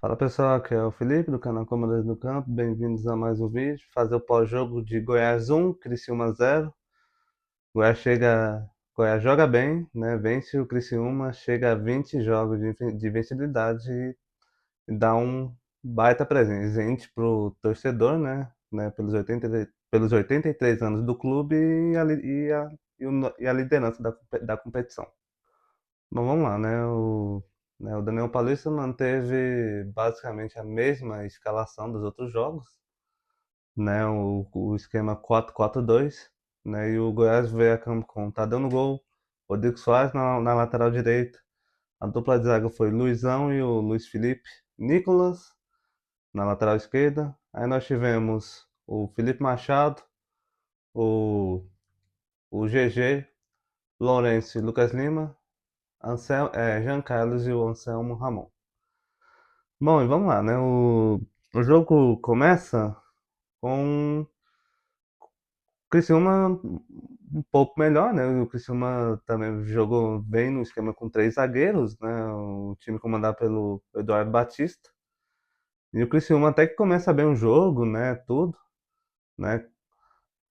Fala pessoal, aqui é o Felipe do canal Comandantes do Campo, bem-vindos a mais um vídeo. Fazer o pós-jogo de Goiás 1, Criciúma 0. Goiás chega, Goiás joga bem, né? Vence o Criciúma, chega a 20 jogos de vencibilidade e dá um baita presente pro torcedor, né? Pelos 83 anos do clube e a liderança da competição. Bom, vamos lá, né? O Daniel Paulista manteve basicamente a mesma escalação dos outros jogos, né? O esquema 4-4-2, né? E o Goiás veio a campo com Tadeu no gol, Rodrigo Soares na lateral direita. A dupla de zaga foi Luizão e o Luiz Felipe, Nicolas na lateral esquerda. Aí nós tivemos o Felipe Machado, o, o GG, Lourenço e Lucas Lima, Jean Carlos e o Anselmo Ramon. Bom, e vamos lá, né? O jogo começa com o Criciúma um pouco melhor, né? O Criciúma também jogou bem no esquema com três zagueiros, né? O time comandado pelo Eduardo Batista. E o Criciúma até que começa bem o jogo, né? Tudo, né?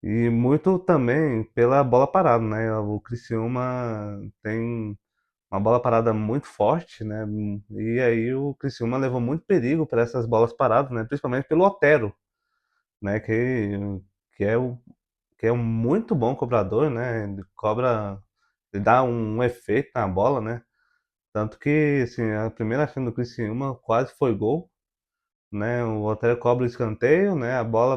E muito também pela bola parada, né? O Criciúma tem uma bola parada muito forte, né? E aí o Criciúma levou muito perigo para essas bolas paradas, né? Principalmente pelo Otero, né? Que é o que é um muito bom cobrador, né? Ele cobra, ele dá um efeito na bola, né? Tanto que assim, a primeira chance do Criciúma quase foi gol, né? O Otero cobra o escanteio, né? A bola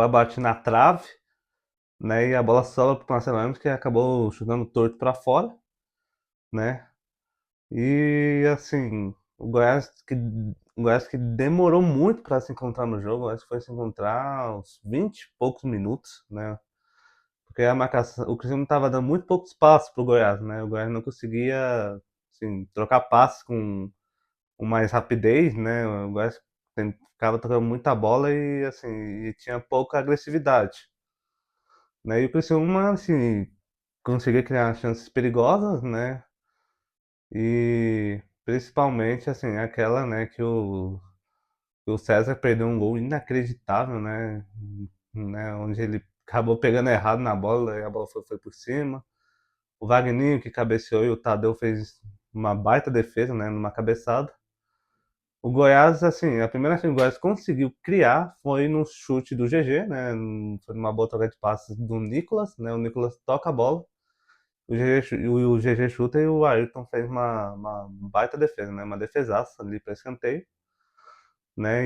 bate na trave, né? E a bola sobra para o Marcelo Lemos que acabou chutando torto para fora, né? E assim, o Goiás que demorou muito para se encontrar no jogo, o Goiás foi se encontrar aos 20 e poucos minutos, né? Porque a marcação, o Criciúma estava dando muito pouco espaço pro Goiás, né? O Goiás não conseguia assim, trocar passes com mais rapidez, né? O Goiás ficava tocando muita bola e assim, e tinha pouca agressividade, né? E o Criciúma assim, conseguia criar chances perigosas, né? E principalmente assim, aquela, né, que o César perdeu um gol inacreditável, né, onde ele acabou pegando errado na bola e a bola foi por cima. O Wagninho que cabeceou e o Tadeu fez uma baita defesa, né, numa cabeçada. O Goiás, assim, a primeira chance que o Goiás conseguiu criar foi no chute do GG, né, foi numa boa troca de passes do Nicolas, né, o Nicolas toca a bola, o GG chuta e o Ayrton fez uma baita defesa, né, uma defesaça ali para escanteio, né,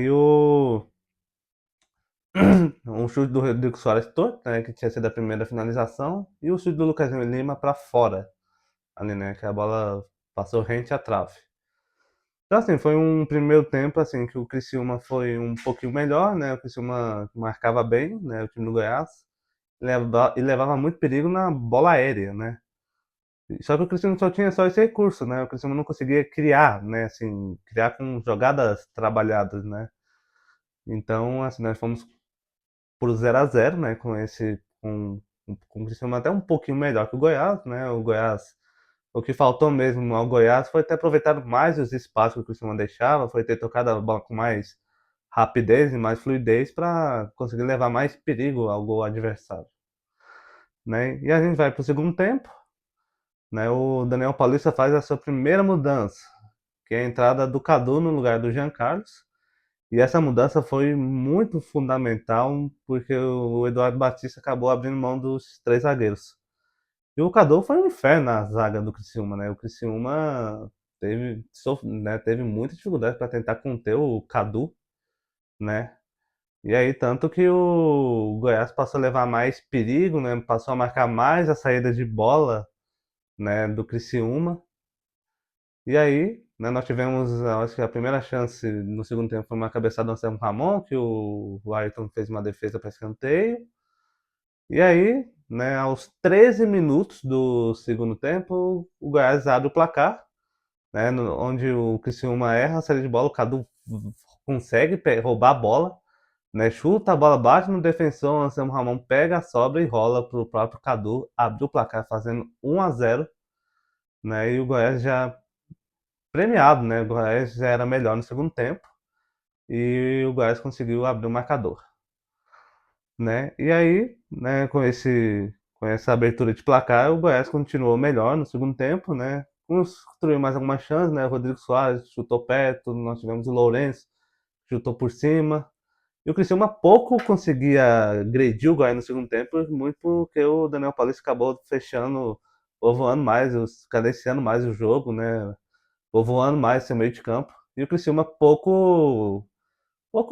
um chute do Rodrigo Soares torto, né, que tinha sido a primeira finalização, e o chute do Lucas Lima para fora, ali, né, que a bola passou rente à trave. Então, assim, foi um primeiro tempo, assim, que o Criciúma foi um pouquinho melhor, né, o Criciúma marcava bem, né, o time do Goiás, e levava muito perigo na bola aérea, né. Só que o Criciúma só tinha só esse recurso, né, o Criciúma não conseguia criar, né, assim, criar com jogadas trabalhadas, né. Então, assim, nós fomos por 0-0, né, com o Criciúma até um pouquinho melhor que o Goiás, né, o que faltou mesmo ao Goiás foi ter aproveitado mais os espaços que o Criciúma deixava, foi ter tocado a bola com mais rapidez e mais fluidez para conseguir levar mais perigo ao gol adversário, né? E a gente vai para o segundo tempo, né? O Daniel Paulista faz a sua primeira mudança, que é a entrada do Cadu no lugar do Jean Carlos. E essa mudança foi muito fundamental porque o Eduardo Batista acabou abrindo mão dos três zagueiros. E o Cadu foi um inferno na zaga do Criciúma, né? O Criciúma teve muita dificuldade para tentar conter o Cadu, né? E aí, tanto que o Goiás passou a levar mais perigo, né? Passou a marcar mais a saída de bola, né, do Criciúma. E aí, né, nós tivemos, acho que a primeira chance no segundo tempo foi uma cabeçada do Anselmo Ramon, que o Ayrton fez uma defesa para escanteio. E aí, né, aos 13 minutos do segundo tempo, o Goiás abre o placar, né, onde o Criciúma erra a saída de bola, o Cadu consegue roubar a bola, né, chuta a bola, bate no defensor, o Anselmo Ramon pega a sobra e rola para o próprio Cadu abrir o placar fazendo 1-0, né, e o Goiás já premiado, né? O Goiás já era melhor no segundo tempo e o Goiás conseguiu abrir o marcador, né? E aí, né, com essa abertura de placar, o Goiás continuou melhor no segundo tempo, né? Construiu mais algumas chances, né? O Rodrigo Soares chutou perto, nós tivemos o Lourenço, chutou por cima. E o Criciúma pouco conseguia agredir o Goiás no segundo tempo, muito porque o Daniel Paulista acabou fechando, povoando mais, cadenciando mais o jogo, né? Povoando mais seu meio de campo. E o Criciúma pouco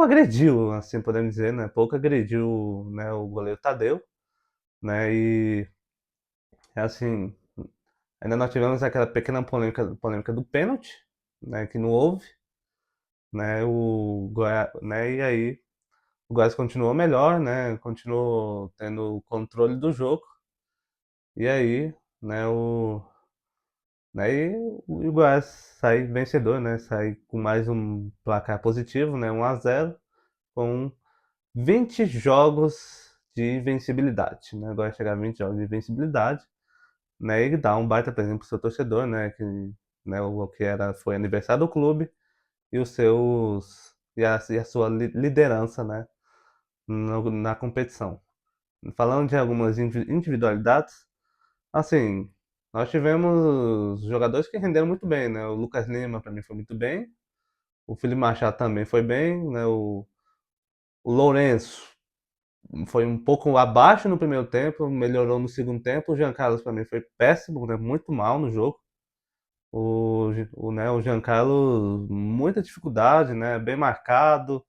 agrediu, assim podemos dizer, né? Pouco agrediu, né, o goleiro Tadeu, né? E assim, ainda nós tivemos aquela pequena polêmica do pênalti, né? Que não houve, né? O Goiás, né? E aí o Goiás continuou melhor, né? Continuou tendo o controle do jogo. E aí, né, o Goiás sai vencedor, né? Sai com mais um placar positivo, né? 1-0 com 20 jogos de invencibilidade, né? Agora chegar a 20 jogos de invencibilidade, né? E dá um baita presente pro seu torcedor, né? Que, né, o que era, foi aniversário do clube e os seus e a sua liderança, né? Na competição. Falando de algumas individualidades, assim, nós tivemos jogadores que renderam muito bem, né? O Lucas Lima, para mim, foi muito bem. O Felipe Machado também foi bem, né? O Lourenço foi um pouco abaixo no primeiro tempo, melhorou no segundo tempo. O Jean Carlos, para mim, foi péssimo, né? Muito mal no jogo. O Jean Carlos, muita dificuldade, né? Bem marcado,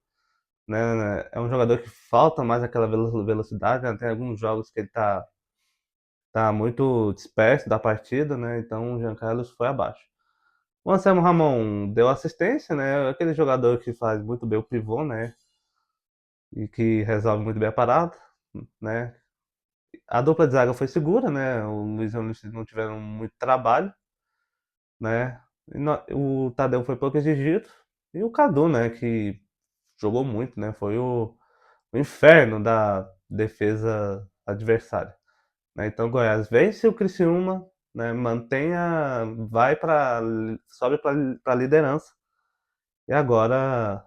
né? É um jogador que falta mais aquela velocidade, né? Tem alguns jogos que ele tá muito disperso da partida, né? Então o Jean Carlos foi abaixo. O Anselmo Ramon deu assistência, né? Aquele jogador que faz muito bem o pivô, né? E que resolve muito bem a parada, né? A dupla de zaga foi segura, né? O Luiz e o Luiz não tiveram muito trabalho, né? O Tadeu foi pouco exigido. E o Cadu, né? Que jogou muito, né? Foi o inferno da defesa adversária. Né? Então, Goiás vence o Criciúma, né? Vai para sobe para a liderança. E agora,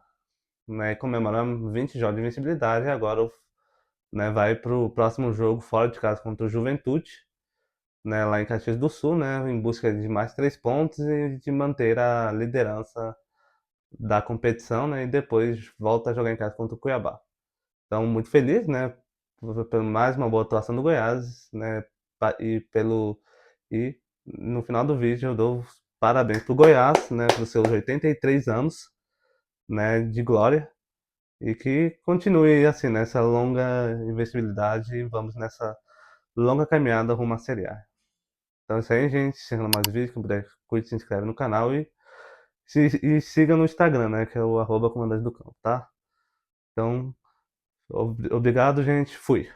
né, comemoramos 20 jogos de invencibilidade e agora, né, vai para o próximo jogo fora de casa contra o Juventude, né, lá em Caxias do Sul, né, em busca de mais 3 pontos e de manter a liderança da competição, né, e depois volta a jogar em casa contra o Cuiabá. Então, muito feliz, né, por mais uma boa atuação do Goiás, né, e pelo e no final do vídeo eu dou parabéns pro Goiás, né, pelos seus 83 anos, né, de glória e que continue assim nessa longa invencibilidade e vamos nessa longa caminhada rumo à Série A. Então é isso aí, gente. Se não mais vídeos, quem puder, curte, se inscreve no canal e siga no Instagram, né, que é o @comandante do campo, tá? Então, obrigado, gente. Fui.